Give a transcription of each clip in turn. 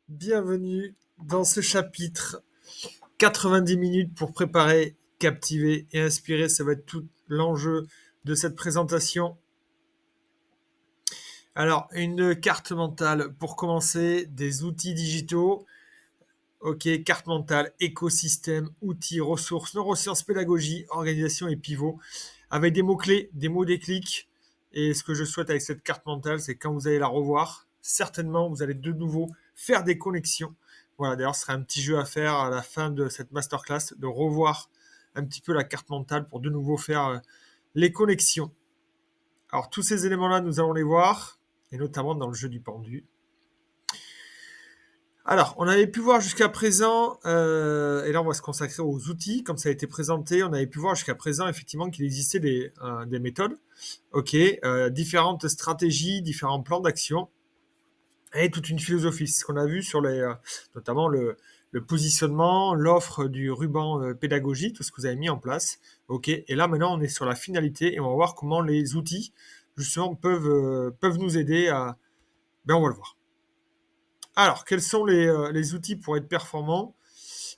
Bienvenue dans ce chapitre. 90 minutes pour préparer, captiver et inspirer. Ça va être tout l'enjeu de cette présentation. Alors, une carte mentale pour commencer, des outils digitaux. Ok, carte mentale, écosystème, outils, ressources, neurosciences, pédagogie, organisation et pivot. Avec des mots-clés, des mots déclics. Et ce que je souhaite avec cette carte mentale, c'est quand vous allez la revoir, certainement, vous allez de nouveau faire des connexions. Voilà, d'ailleurs, ce sera un petit jeu à faire à la fin de cette masterclass, de revoir un petit peu la carte mentale pour de nouveau faire les connexions. Alors, tous ces éléments-là, nous allons les voir, et notamment dans le jeu du pendu. Alors, on avait pu voir jusqu'à présent, et là on va se consacrer aux outils, comme ça a été présenté, on avait pu voir jusqu'à présent effectivement qu'il existait des méthodes, ok, différentes stratégies, différents plans d'action, et toute une philosophie. C'est ce qu'on a vu sur notamment le positionnement, l'offre du ruban pédagogique, tout ce que vous avez mis en place, ok. Et là maintenant on est sur la finalité et on va voir comment les outils justement peuvent nous aider à, ben on va le voir. Alors, quels sont les outils pour être performants?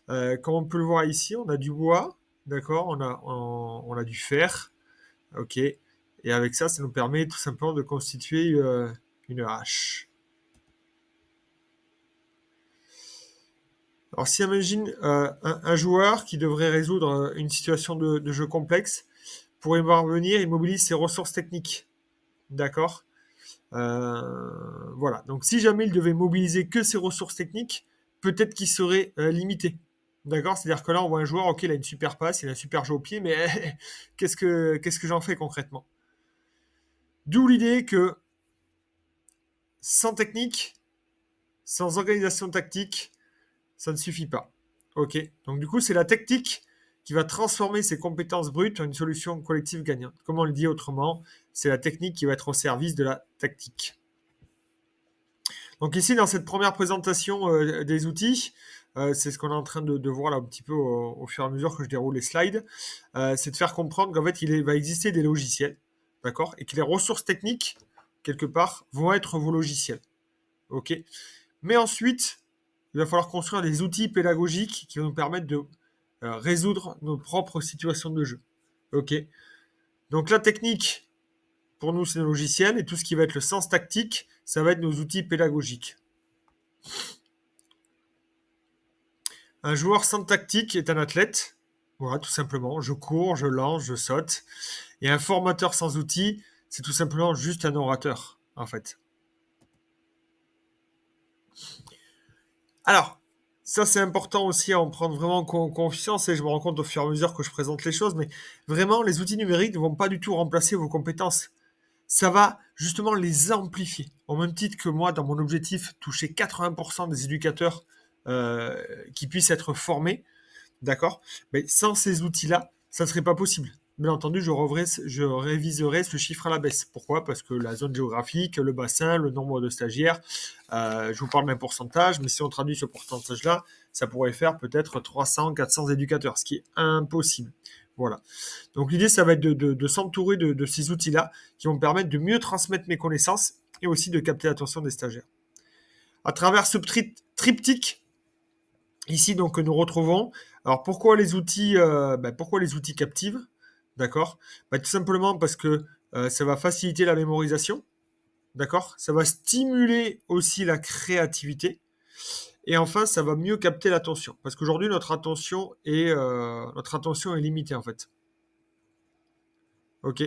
Comme on peut le voir ici, on a du bois, d'accord, on a du fer, ok. Et avec ça, ça nous permet tout simplement de constituer une hache. Alors, si on imagine un joueur qui devrait résoudre une situation de jeu complexe, pour y parvenir, il mobilise ses ressources techniques, d'accord. Voilà. Donc, si jamais il devait mobiliser que ses ressources techniques, peut-être qu'il serait limité. D'accord. C'est-à-dire que là, on voit un joueur, ok, il a une super passe, il a un super jeu au pied, mais qu'est-ce que j'en fais concrètement? D'où l'idée que sans technique, sans organisation tactique, ça ne suffit pas. Ok. Donc, du coup, c'est la technique qui va transformer ses compétences brutes en une solution collective gagnante. Comment on le dit autrement? C'est la technique qui va être au service de la tactique. Donc ici, dans cette première présentation des outils, c'est ce qu'on est en train de voir là un petit peu au fur et à mesure que je déroule les slides, c'est de faire comprendre qu'en fait, va exister des logiciels, d'accord, et que les ressources techniques, quelque part, vont être vos logiciels, ok. Mais ensuite, il va falloir construire des outils pédagogiques qui vont nous permettre de résoudre nos propres situations de jeu, ok. Donc la technique, pour nous, c'est nos logiciels, et tout ce qui va être le sens tactique, ça va être nos outils pédagogiques. Un joueur sans tactique est un athlète. Voilà, tout simplement. Je cours, je lance, je saute. Et un formateur sans outils, c'est tout simplement juste un orateur, en fait. Alors, ça c'est important aussi à en prendre vraiment confiance et je me rends compte au fur et à mesure que je présente les choses, mais vraiment, les outils numériques ne vont pas du tout remplacer vos compétences. Ça va justement les amplifier. Au même titre que moi, dans mon objectif, toucher 80% des éducateurs qui puissent être formés, d'accord. Mais sans ces outils-là, ça ne serait pas possible. Bien entendu, je réviserai ce chiffre à la baisse. Pourquoi? Parce que la zone géographique, le bassin, le nombre de stagiaires, je vous parle d'un pourcentage, mais si on traduit ce pourcentage-là, ça pourrait faire peut-être 300, 400 éducateurs, ce qui est impossible. Voilà. Donc l'idée, ça va être de s'entourer de ces outils-là qui vont me permettre de mieux transmettre mes connaissances et aussi de capter l'attention des stagiaires. À travers ce triptyque, ici, donc, nous retrouvons. Alors, pourquoi les outils captivent? D'accord. Tout simplement parce que ça va faciliter la mémorisation. D'accord. Ça va stimuler aussi la créativité. Et enfin, ça va mieux capter l'attention. Parce qu'aujourd'hui, notre attention est limitée, en fait. OK.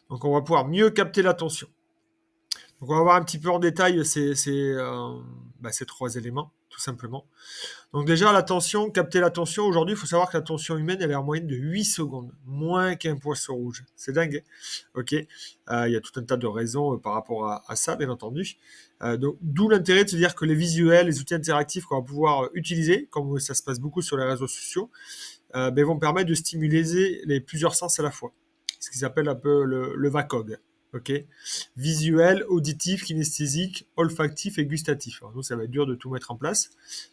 Donc, on va pouvoir mieux capter l'attention. Donc, on va voir un petit peu en détail ces 3 éléments, tout simplement. Donc déjà, l'attention, capter l'attention, aujourd'hui, il faut savoir que l'attention humaine, elle est en moyenne de 8 secondes, moins qu'un poisson rouge. C'est dingue. Ok. Il y a tout un tas de raisons par rapport à ça, bien entendu. Donc, d'où l'intérêt de se dire que les visuels, les outils interactifs qu'on va pouvoir utiliser, comme ça se passe beaucoup sur les réseaux sociaux, vont permettre de stimuler les plusieurs sens à la fois. Ce qu'ils appellent un peu le VACOG. Ok, visuel, auditif, kinesthésique, olfactif et gustatif. Alors nous, ça va être dur de tout mettre en place,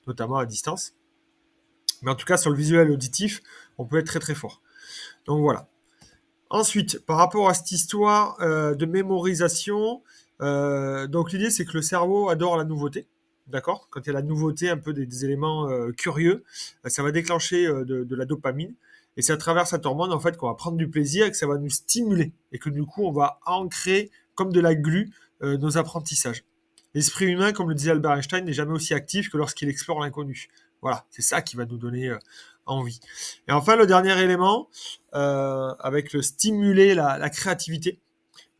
notamment à distance. Mais en tout cas, sur le visuel auditif, on peut être très très fort. Donc voilà. Ensuite, par rapport à cette histoire de mémorisation, donc l'idée c'est que le cerveau adore la nouveauté. D'accord. Quand il y a la nouveauté, un peu des éléments curieux, ça va déclencher de la dopamine. Et c'est à travers cette hormone, en fait, qu'on va prendre du plaisir et que ça va nous stimuler. Et que du coup, on va ancrer, comme de la glu, nos apprentissages. L'esprit humain, comme le disait Albert Einstein, n'est jamais aussi actif que lorsqu'il explore l'inconnu. Voilà, c'est ça qui va nous donner envie. Et enfin, le dernier élément, avec le stimuler la créativité.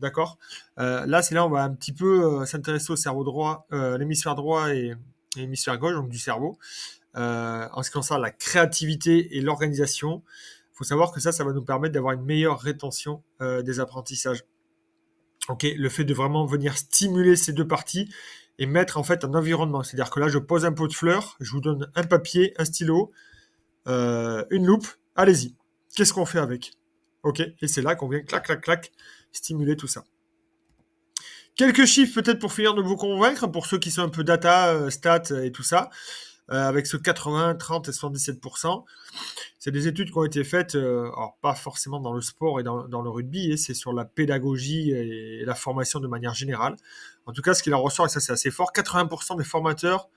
D'accord. Là, c'est là où on va un petit peu s'intéresser au cerveau droit, l'hémisphère droit et l'hémisphère gauche, donc du cerveau. En ce qui concerne la créativité et l'organisation, il faut savoir que ça va nous permettre d'avoir une meilleure rétention des apprentissages. Ok, le fait de vraiment venir stimuler ces deux parties et mettre en fait un environnement. C'est-à-dire que là, je pose un pot de fleurs, je vous donne un papier, un stylo, une loupe, allez-y. Qu'est-ce qu'on fait avec? Ok, et c'est là qu'on vient clac, clac, clac, stimuler tout ça. Quelques chiffres peut-être pour finir de vous convaincre, pour ceux qui sont un peu data, stats et tout ça, avec ce 80, 30 et 77%. C'est des études qui ont été faites, alors pas forcément dans le sport et dans le rugby, c'est sur la pédagogie et la formation de manière générale. En tout cas, ce qu'il en ressort, et ça c'est assez fort, 80% des formateurs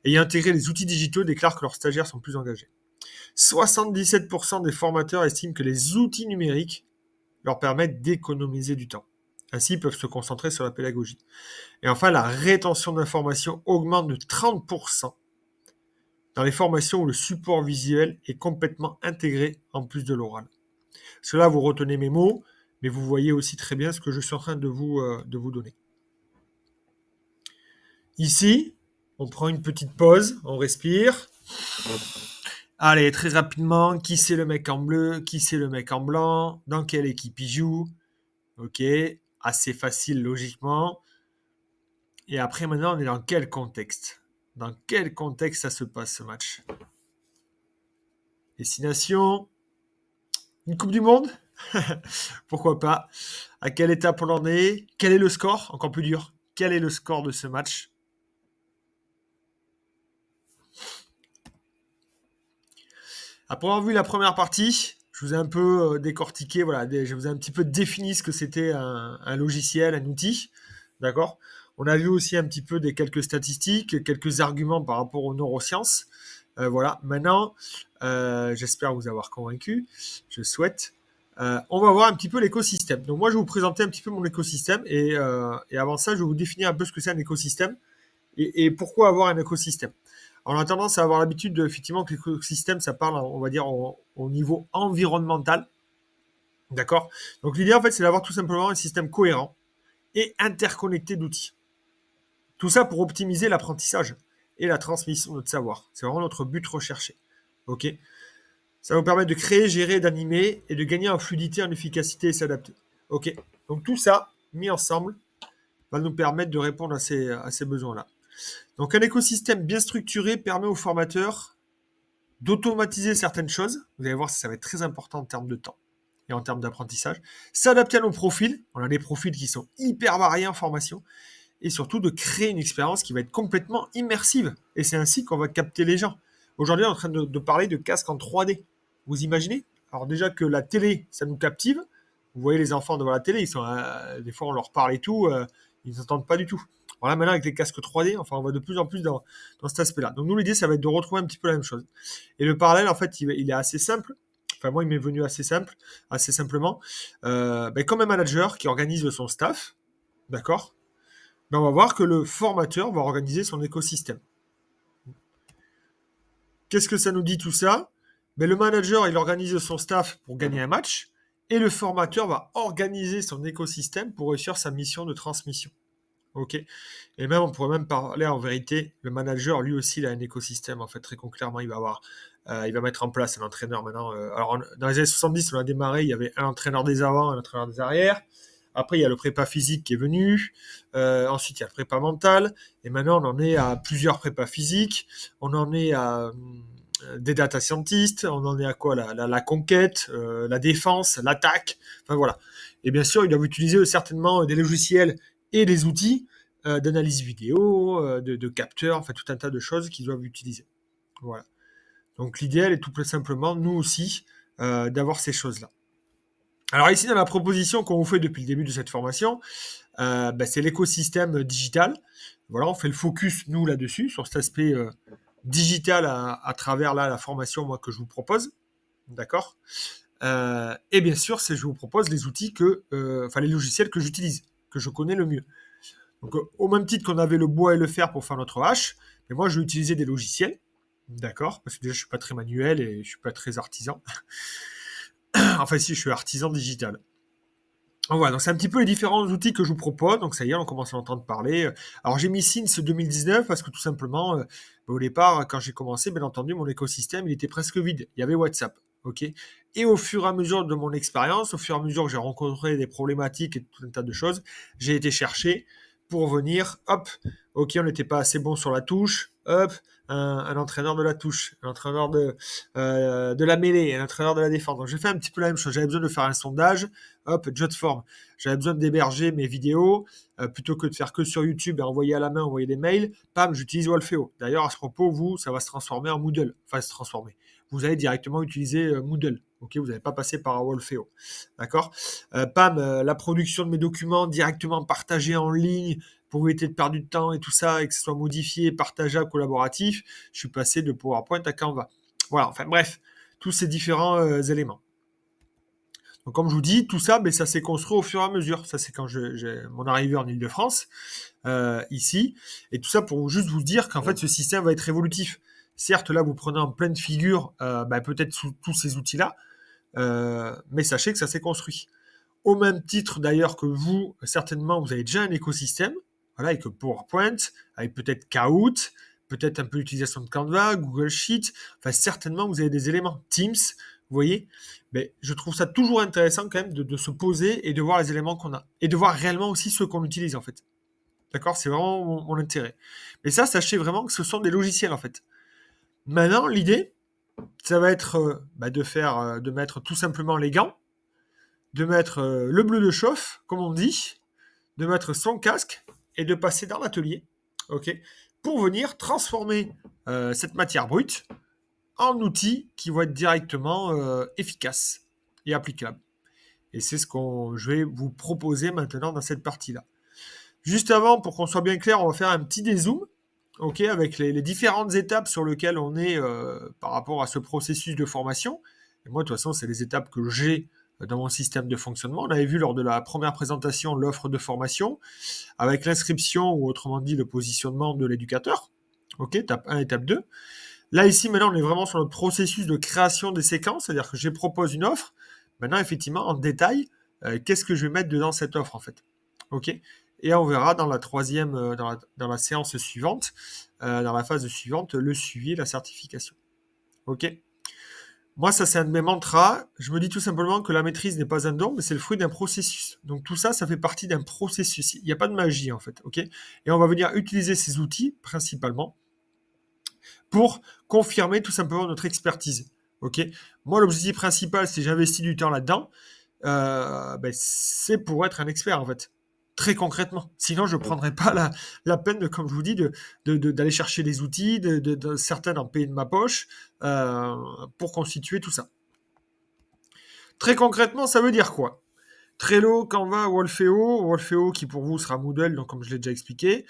ayant intégré les outils digitaux déclarent que leurs stagiaires sont plus engagés. 77% des formateurs estiment que les outils numériques leur permettent d'économiser du temps. Ainsi, ils peuvent se concentrer sur la pédagogie. Et enfin, la rétention d'informations augmente de 30% dans les formations où le support visuel est complètement intégré en plus de l'oral. Parce que là, vous retenez mes mots, mais vous voyez aussi très bien ce que je suis en train de vous donner. Ici, on prend une petite pause, on respire. Allez, très rapidement, qui c'est le mec en bleu, qui c'est le mec en blanc, dans quelle équipe il joue. Ok, assez facile logiquement. Et après, maintenant, on est dans quel contexte? Dans quel contexte ça se passe ce match? Destination? Une Coupe du Monde? Pourquoi pas? À quelle étape on en est? Quel est le score? Encore plus dur. Quel est le score de ce match? Après avoir vu la première partie, je vous ai un peu décortiqué, voilà, je vous ai un petit peu défini ce que c'était un logiciel, un outil. D'accord? On a vu aussi un petit peu quelques statistiques, quelques arguments par rapport aux neurosciences. Voilà. Maintenant, j'espère vous avoir convaincu. Je souhaite. On va voir un petit peu l'écosystème. Donc moi, je vais vous présenter un petit peu mon écosystème et avant ça, je vais vous définir un peu ce que c'est un écosystème et pourquoi avoir un écosystème. On a tendance à avoir l'habitude, effectivement, que l'écosystème, ça parle, on va dire, au niveau environnemental. D'accord. Donc l'idée, en fait, c'est d'avoir tout simplement un système cohérent et interconnecté d'outils. Tout ça pour optimiser l'apprentissage et la transmission de notre savoir. C'est vraiment notre but recherché. Ok. Ça va vous permettre de créer, gérer, d'animer et de gagner en fluidité, en efficacité et s'adapter. Ok. Donc tout ça, mis ensemble, va nous permettre de répondre à ces besoins-là. Donc un écosystème bien structuré permet aux formateurs d'automatiser certaines choses. Vous allez voir, ça va être très important en termes de temps et en termes d'apprentissage. S'adapter à nos profils. On a des profils qui sont hyper variés en formation. Et surtout de créer une expérience qui va être complètement immersive. Et c'est ainsi qu'on va capter les gens. Aujourd'hui, on est en train de parler de casques en 3D. Vous imaginez? Alors déjà que la télé, ça nous captive. Vous voyez les enfants devant la télé, ils sont, des fois on leur parle et tout, ils n'entendent pas du tout. Voilà, maintenant avec les casques 3D, enfin on va de plus en plus dans cet aspect-là. Donc nous l'idée, ça va être de retrouver un petit peu la même chose. Et le parallèle, en fait, il est assez simple. Enfin moi, il m'est venu assez simple, assez simplement. Comme un manager qui organise son staff, d'accord, on va voir que le formateur va organiser son écosystème. Qu'est-ce que ça nous dit tout ça? Le manager, il organise son staff pour gagner un match et le formateur va organiser son écosystème pour réussir sa mission de transmission. Ok. Et même, on pourrait même parler en vérité, le manager, lui aussi, il a un écosystème. En fait, très concrètement, il va mettre en place un entraîneur maintenant. Alors, dans les années 70, on a démarré, il y avait un entraîneur des avants, un entraîneur des arrières. Après, il y a le prépa physique qui est venu. Ensuite, il y a le prépa mental. Et maintenant, on en est à plusieurs prépas physiques. On en est à des data scientists. On en est à quoi? La conquête, la défense, l'attaque. Enfin, voilà. Et bien sûr, ils doivent utiliser certainement des logiciels et des outils d'analyse vidéo, de capteurs, enfin tout un tas de choses qu'ils doivent utiliser. Voilà. Donc l'idéal est tout simplement, nous aussi, d'avoir ces choses-là. Alors ici, dans la proposition qu'on vous fait depuis le début de cette formation, c'est l'écosystème digital. Voilà, on fait le focus, nous, là-dessus, sur cet aspect digital à travers la formation moi, que je vous propose. D'accord. Et bien sûr, je vous propose les outils les logiciels que j'utilise, que je connais le mieux. Donc, au même titre qu'on avait le bois et le fer pour faire notre hache, mais moi, je vais utiliser des logiciels. D'accord. Parce que déjà, je suis pas très manuel et je suis pas très artisan. Enfin, si, je suis artisan digital. Voilà, donc c'est un petit peu les différents outils que je vous propose. Donc ça y est, on commence à entendre parler. Alors j'ai mis Sins 2019 parce que tout simplement, au départ, quand j'ai commencé, bien entendu, mon écosystème, il était presque vide. Il y avait WhatsApp, ok. Et au fur et à mesure de mon expérience, au fur et à mesure que j'ai rencontré des problématiques et tout un tas de choses, j'ai été chercher pour venir, hop, ok, on n'était pas assez bon sur la touche, hop, un entraîneur de la touche, un entraîneur de la mêlée, un entraîneur de la défense. Donc j'ai fait un petit peu la même chose. J'avais besoin de faire un sondage. Hop, Jotform. J'avais besoin d'héberger mes vidéos plutôt que de faire que sur YouTube et envoyer à la main, envoyer des mails. Pam, j'utilise Wolfeo. D'ailleurs, à ce propos, vous, ça va se transformer en Moodle. Enfin, se transformer. Vous allez directement utiliser Moodle. Ok, vous n'allez pas passer par Wolfeo. D'accord. La production de mes documents directement partagés en ligne pour éviter de perdre du temps et tout ça, et que ce soit modifié, partageable, collaboratif. Je suis passé de PowerPoint à Canva. Voilà, enfin bref, tous ces différents éléments. Donc, comme je vous dis, tout ça, ça s'est construit au fur et à mesure. Ça, c'est quand j'ai mon arrivée en Ile-de-France, ici. Et tout ça pour juste vous dire qu'en fait, ce système va être évolutif. Certes, là, vous prenez en pleine figure peut-être sous tous ces outils-là, mais sachez que ça s'est construit. Au même titre, d'ailleurs, que vous, certainement, vous avez déjà un écosystème, voilà, avec PowerPoint, avec peut-être Kahoot, peut-être un peu l'utilisation de Canva, Google Sheet. Enfin, certainement, vous avez des éléments. Teams, vous voyez. Mais je trouve ça toujours intéressant quand même de se poser et de voir les éléments qu'on a. Et de voir réellement aussi ceux qu'on utilise, en fait. D'accord. C'est vraiment mon intérêt. Mais ça, sachez vraiment que ce sont des logiciels, en fait. Maintenant, l'idée, ça va être de mettre tout simplement les gants, de mettre le bleu de chauffe, comme on dit, de mettre son casque et de passer dans l'atelier, ok, pour venir transformer cette matière brute en outils qui vont être directement efficaces et applicables. Et c'est ce que je vais vous proposer maintenant dans cette partie-là. Juste avant, pour qu'on soit bien clair, on va faire un petit dézoom, ok, avec les différentes étapes sur lesquelles on est par rapport à ce processus de formation. Et moi, de toute façon, c'est les étapes que j'ai dans mon système de fonctionnement. On avait vu lors de la première présentation l'offre de formation, avec l'inscription, ou autrement dit le positionnement de l'éducateur. Ok, étape 1, étape 2. Là, ici, maintenant, on est vraiment sur notre processus de création des séquences, c'est-à-dire que je propose une offre. Maintenant, effectivement, en détail, qu'est-ce que je vais mettre dedans cette offre, en fait. Ok. Et on verra dans la troisième, dans la séance suivante, dans la phase suivante, le suivi et la certification. Ok. Moi, ça, c'est un de mes mantras. Je me dis tout simplement que la maîtrise n'est pas un don, mais c'est le fruit d'un processus. Donc tout ça, ça fait partie d'un processus. Il n'y a pas de magie, en fait. Ok. Et on va venir utiliser ces outils, principalement, pour confirmer tout simplement notre expertise. Ok. Moi, l'objectif principal, si j'investis du temps là-dedans, c'est pour être un expert, en fait. Très concrètement. Sinon, je ne prendrais pas la peine, comme je vous dis, d'aller chercher des outils, certains d'en payer de ma poche, pour constituer tout ça. Très concrètement, ça veut dire quoi? Trello, Canva, Wolfeo. Wolfeo qui pour vous sera Moodle, donc comme je l'ai déjà expliqué.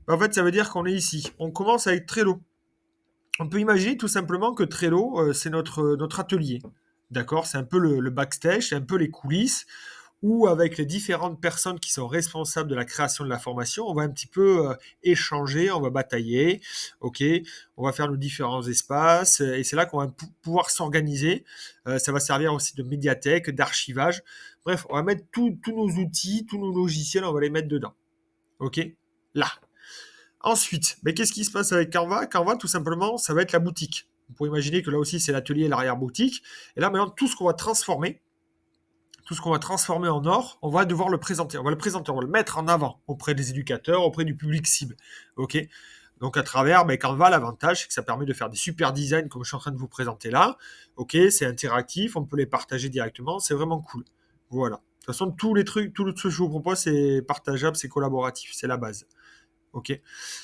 En fait, ça veut dire qu'on est ici. On commence avec Trello. On peut imaginer tout simplement que Trello, c'est notre atelier. D'accord. C'est un peu le backstage, c'est un peu les coulisses, où avec les différentes personnes qui sont responsables de la création de la formation, on va un petit peu échanger, on va batailler, ok, on va faire nos différents espaces, et c'est là qu'on va pouvoir s'organiser. Ça va servir aussi de médiathèque, d'archivage. Bref, on va mettre tous nos outils, tous nos logiciels, on va les mettre dedans. Ok. Là. Ensuite, qu'est-ce qui se passe avec Canva? Canva, tout simplement, ça va être la boutique. Vous pouvez imaginer que là aussi, c'est l'atelier et l'arrière-boutique. Et là, maintenant, tout ce qu'on va transformer, en or, on va devoir le présenter. On va le mettre en avant auprès des éducateurs, auprès du public cible. Ok. Donc à travers Canva, l'avantage, c'est que ça permet de faire des super designs comme je suis en train de vous présenter là. Ok, c'est interactif, on peut les partager directement, c'est vraiment cool. Voilà. De toute façon, tous les trucs, tout ce que je vous propose, c'est partageable, c'est collaboratif, c'est la base. Ok.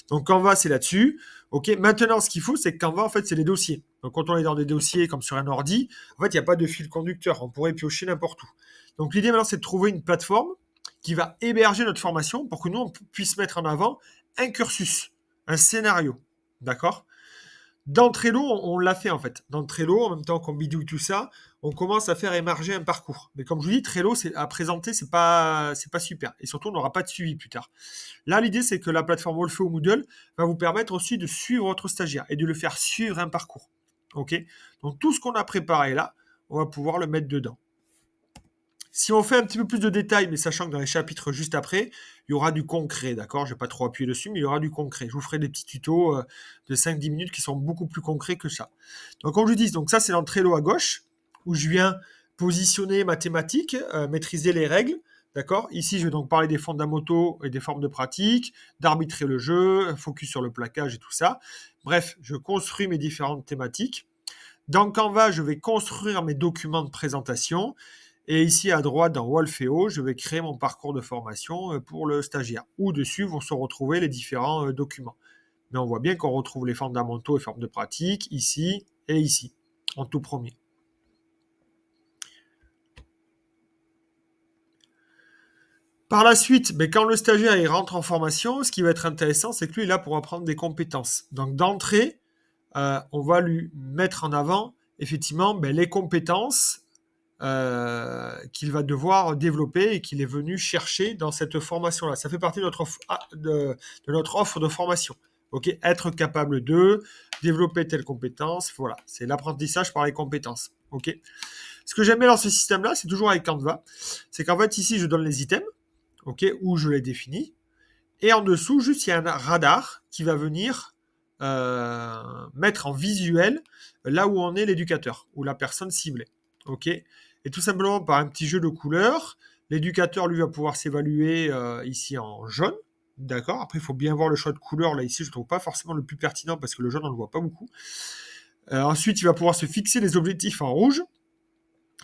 Donc Canva, c'est là-dessus. Ok, maintenant, ce qu'il faut, c'est que Canva, en fait, c'est des dossiers. Donc, quand on est dans des dossiers comme sur un ordi, en fait, il n'y a pas de fil conducteur. On pourrait piocher n'importe où. Donc, l'idée maintenant, c'est de trouver une plateforme qui va héberger notre formation pour que nous, on puisse mettre en avant un cursus, un scénario. D'accord? Dans Trello, on l'a fait en fait. Dans Trello, en même temps qu'on bidouille tout ça, on commence à faire émerger un parcours. Mais comme je vous dis, Trello, à présenter, c'est pas super. Et surtout, on n'aura pas de suivi plus tard. Là, l'idée, c'est que la plateforme Wolfeo ou Moodle va vous permettre aussi de suivre votre stagiaire et de le faire suivre un parcours. Ok? Donc, tout ce qu'on a préparé là, on va pouvoir le mettre dedans. Si on fait un petit peu plus de détails, mais sachant que dans les chapitres juste après, il y aura du concret, d'accord? Je ne vais pas trop appuyer dessus, mais il y aura du concret. Je vous ferai des petits tutos de 5-10 minutes qui sont beaucoup plus concrets que ça. Donc, comme je dis, donc ça, c'est dans Trello à gauche, où je viens positionner ma thématique, maîtriser les règles, d'accord? Ici, je vais donc parler des fondamentaux et des formes de pratique, d'arbitrer le jeu, focus sur le plaquage et tout ça. Bref, je construis mes différentes thématiques. Dans Canva, je vais construire mes documents de présentation. Et ici à droite, dans Wolfeo, je vais créer mon parcours de formation pour le stagiaire, où dessus vont se retrouver les différents documents. Mais on voit bien qu'on retrouve les fondamentaux et formes de pratique ici et ici, en tout premier. Par la suite, quand le stagiaire il rentre en formation, ce qui va être intéressant, c'est que lui, il est là pour apprendre des compétences. Donc d'entrée, on va lui mettre en avant effectivement les compétences qu'il va devoir développer et qu'il est venu chercher dans cette formation-là. Ça fait partie de notre offre de formation. Ok, être capable de développer telle compétence, voilà, c'est l'apprentissage par les compétences. Ok. Ce que j'aime bien dans ce système-là, c'est toujours avec Canva, c'est qu'en fait ici je donne les items, ok, où je les définis, et en dessous juste il y a un radar qui va venir mettre en visuel là où en est l'éducateur ou la personne ciblée. Ok. Et tout simplement par un petit jeu de couleurs, l'éducateur lui va pouvoir s'évaluer ici en jaune. D'accord. Après, il faut bien voir le choix de couleurs. Là, ici, je ne trouve pas forcément le plus pertinent parce que le jaune, on ne le voit pas beaucoup. Ensuite, il va pouvoir se fixer les objectifs en rouge.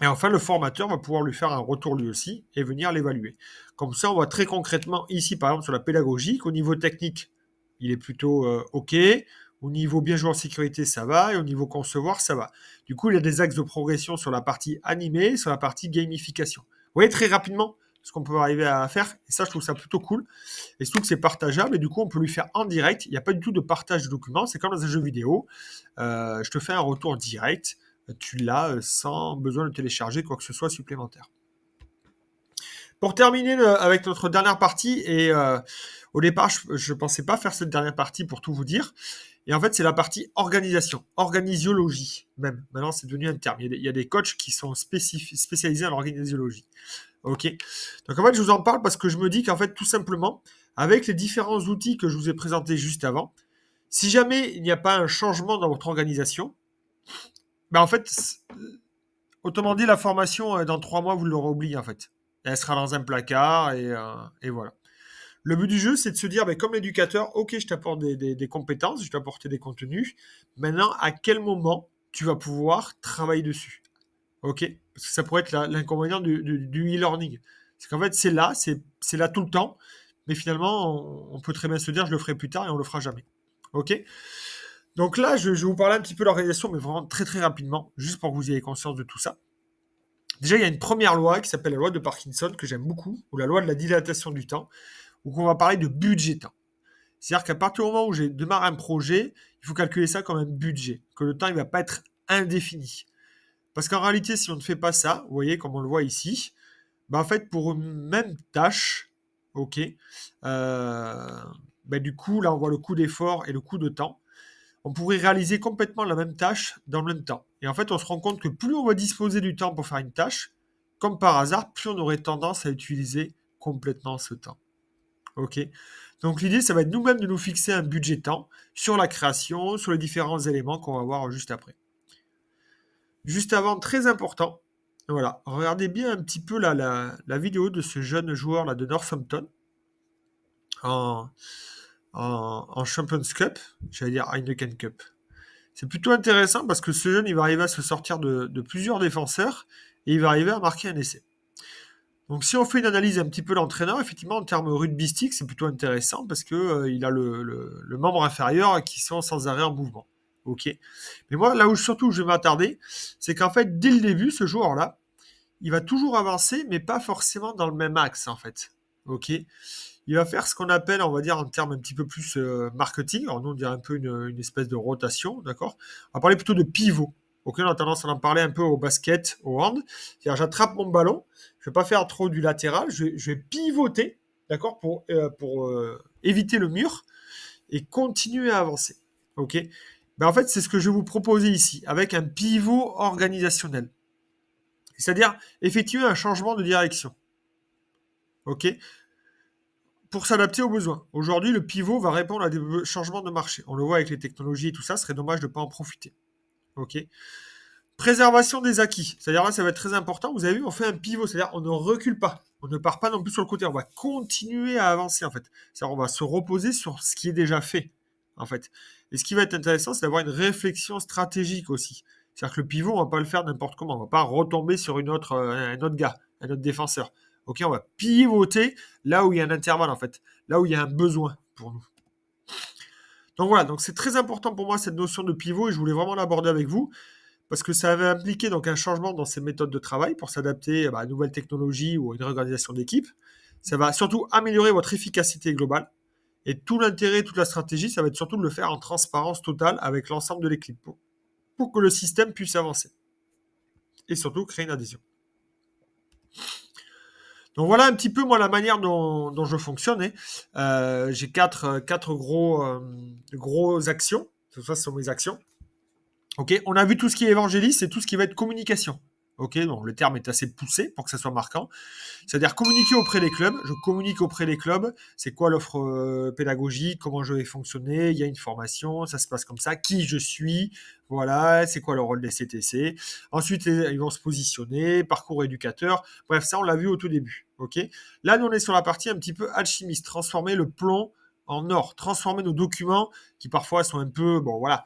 Et enfin, le formateur va pouvoir lui faire un retour lui aussi et venir l'évaluer. Comme ça, on voit très concrètement ici, par exemple, sur la pédagogique, au niveau technique, il est plutôt OK. Au niveau bien jouer en sécurité, ça va. Et au niveau concevoir, ça va. Du coup, il y a des axes de progression sur la partie animée, sur la partie gamification. Vous voyez très rapidement ce qu'on peut arriver à faire. Et ça, je trouve ça plutôt cool. Et surtout que c'est partageable. Et du coup, on peut lui faire en direct. Il n'y a pas du tout de partage de documents. C'est comme dans un jeu vidéo. Je te fais un retour direct. Tu l'as sans besoin de télécharger quoi que ce soit supplémentaire. Pour terminer avec notre dernière partie, et au départ, je ne pensais pas faire cette dernière partie pour tout vous dire. Et en fait, c'est la partie organisation, organisiologie même. Maintenant, c'est devenu un terme. Il y a des coachs qui sont spécialisés en organisiologie. Ok. Donc en fait, je vous en parle parce que je me dis qu'en fait, tout simplement, avec les différents outils que je vous ai présentés juste avant, si jamais il n'y a pas un changement dans votre organisation, en fait, autrement dit, la formation, dans 3 mois, vous l'aurez oubliée en fait. Elle sera dans un placard et voilà. Le but du jeu, c'est de se dire, comme l'éducateur, ok, je t'apporte des compétences, je vais t'apporter des contenus. Maintenant, à quel moment tu vas pouvoir travailler dessus? Ok. Parce que ça pourrait être l'inconvénient du e-learning. C'est qu'en fait, c'est là tout le temps. Mais finalement, on peut très bien se dire, je le ferai plus tard et on le fera jamais. Ok. Donc là, je vais vous parler un petit peu de l'organisation, mais vraiment très très rapidement, juste pour que vous ayez conscience de tout ça. Déjà, il y a une première loi qui s'appelle la loi de Parkinson, que j'aime beaucoup, ou la loi de la dilatation du temps, où on va parler de budget temps. C'est-à-dire qu'à partir du moment où j'ai démarré un projet, il faut calculer ça comme un budget, que le temps ne va pas être indéfini. Parce qu'en réalité, si on ne fait pas ça, vous voyez, comme on le voit ici, en fait, pour une même tâche, ok, du coup, là, on voit le coût d'effort et le coût de temps. On pourrait réaliser complètement la même tâche dans le même temps. Et en fait, on se rend compte que plus on va disposer du temps pour faire une tâche, comme par hasard, plus on aurait tendance à utiliser complètement ce temps. Ok. Donc l'idée, ça va être nous-mêmes de nous fixer un budget temps sur la création, sur les différents éléments qu'on va voir juste après. Juste avant, très important, voilà, regardez bien un petit peu la vidéo de ce jeune joueur là de Northampton en Champions Cup, j'allais dire Heineken Cup. C'est plutôt intéressant parce que ce jeune, il va arriver à se sortir de plusieurs défenseurs et il va arriver à marquer un essai. Donc si on fait une analyse un petit peu l'entraîneur, effectivement, en termes rugbystiques, c'est plutôt intéressant parce que il a le membre inférieur qui sont sans arrêt en mouvement. Ok. Mais moi, là où surtout je vais m'attarder, c'est qu'en fait, dès le début, ce joueur-là, il va toujours avancer, mais pas forcément dans le même axe, en fait. Ok. Il va faire ce qu'on appelle, on va dire, en termes un petit peu plus marketing. Alors nous, on dirait un peu une espèce de rotation, d'accord. On va parler plutôt de pivot. Ok, on a tendance à en parler un peu au basket, au hand. C'est-à-dire, j'attrape mon ballon, je vais pas faire trop du latéral, je vais pivoter, d'accord, pour éviter le mur et continuer à avancer. Ok. Ben, en fait, c'est ce que je vais vous proposer ici, avec un pivot organisationnel. C'est-à-dire effectuer un changement de direction. Ok, pour s'adapter aux besoins. Aujourd'hui, le pivot va répondre à des changements de marché. On le voit avec les technologies et tout ça, ce serait dommage de ne pas en profiter. Ok. Préservation des acquis. C'est-à-dire là, ça va être très important. Vous avez vu, on fait un pivot, c'est-à-dire on ne recule pas. On ne part pas non plus sur le côté. On va continuer à avancer en fait. C'est-à-dire on va se reposer sur ce qui est déjà fait en fait. Et ce qui va être intéressant, c'est d'avoir une réflexion stratégique aussi. C'est-à-dire que le pivot, on ne va pas le faire n'importe comment. On ne va pas retomber sur un autre gars, un autre défenseur. Ok, on va pivoter là où il y a un intervalle en fait, là où il y a un besoin pour nous. Donc voilà, donc c'est très important pour moi cette notion de pivot et je voulais vraiment l'aborder avec vous parce que ça avait impliqué donc un changement dans ses méthodes de travail pour s'adapter à une nouvelle technologie ou à une réorganisation d'équipe. Ça va surtout améliorer votre efficacité globale. Et tout l'intérêt, toute la stratégie, ça va être surtout de le faire en transparence totale avec l'ensemble de l'équipe pour que le système puisse avancer. Et surtout créer une adhésion. Donc voilà un petit peu moi la manière dont je fonctionne. J'ai quatre gros actions. Ça, ce sont mes actions. Ok, on a vu tout ce qui est évangéliste et tout ce qui va être communication. Ok, donc le terme est assez poussé pour que ça soit marquant. C'est-à-dire communiquer auprès des clubs. Je communique auprès des clubs. C'est quoi l'offre pédagogique, comment je vais fonctionner. Il y a une formation, ça se passe comme ça. Qui je suis, voilà. C'est quoi le rôle des CTC. Ensuite, ils vont se positionner, parcours éducateur. Bref, ça on l'a vu au tout début. Ok. Là, nous on est sur la partie un petit peu alchimiste, transformer le plomb en or, transformer nos documents qui parfois sont un peu, bon voilà,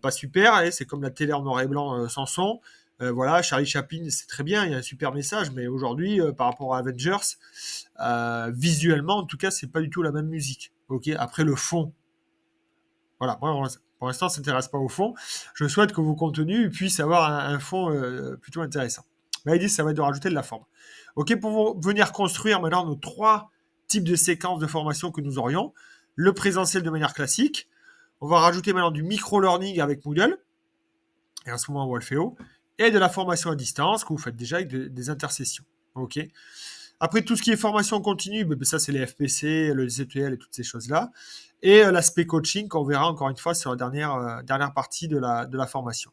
pas super. Et c'est comme la télé en noir et blanc sans son. Voilà, Charlie Chaplin, c'est très bien, il y a un super message, mais aujourd'hui, par rapport à Avengers, visuellement, en tout cas, c'est pas du tout la même musique. Ok, après le fond, voilà, moi, pour l'instant, ça ne s'intéresse pas au fond. Je souhaite que vos contenus puissent avoir un fond plutôt intéressant. Mais l'idée, ça va être de rajouter de la forme. Ok, pour venir construire maintenant nos 3 types de séquences de formation que nous aurions, le présentiel de manière classique, on va rajouter maintenant du micro-learning avec Moodle, et en ce moment, Wolfeo, et de la formation à distance que vous faites déjà avec des intercessions. Ok. Après, tout ce qui est formation continue, ça, c'est les FPC, le CTL et toutes ces choses-là. Et l'aspect coaching qu'on verra encore une fois sur la dernière partie de la formation.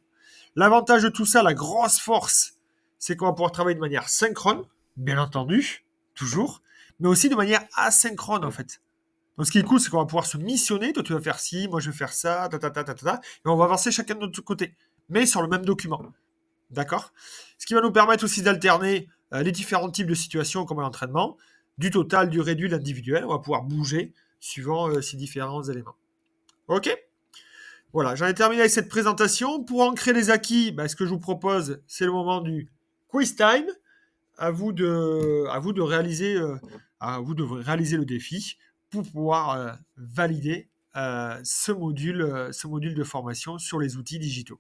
L'avantage de tout ça, la grosse force, c'est qu'on va pouvoir travailler de manière synchrone, bien entendu, toujours, mais aussi de manière asynchrone, en fait. Donc, ce qui est cool, c'est qu'on va pouvoir se missionner. Toi, tu vas faire ci, moi, je vais faire ça, et on va avancer chacun de notre côté, mais sur le même document. D'accord. Ce qui va nous permettre aussi d'alterner les différents types de situations comme l'entraînement, du total, du réduit, de l'individuel. On va pouvoir bouger suivant ces différents éléments. Ok. Voilà, j'en ai terminé avec cette présentation. Pour ancrer les acquis, ce que je vous propose, c'est le moment du quiz time. À vous de réaliser le défi pour pouvoir valider ce module de formation sur les outils digitaux.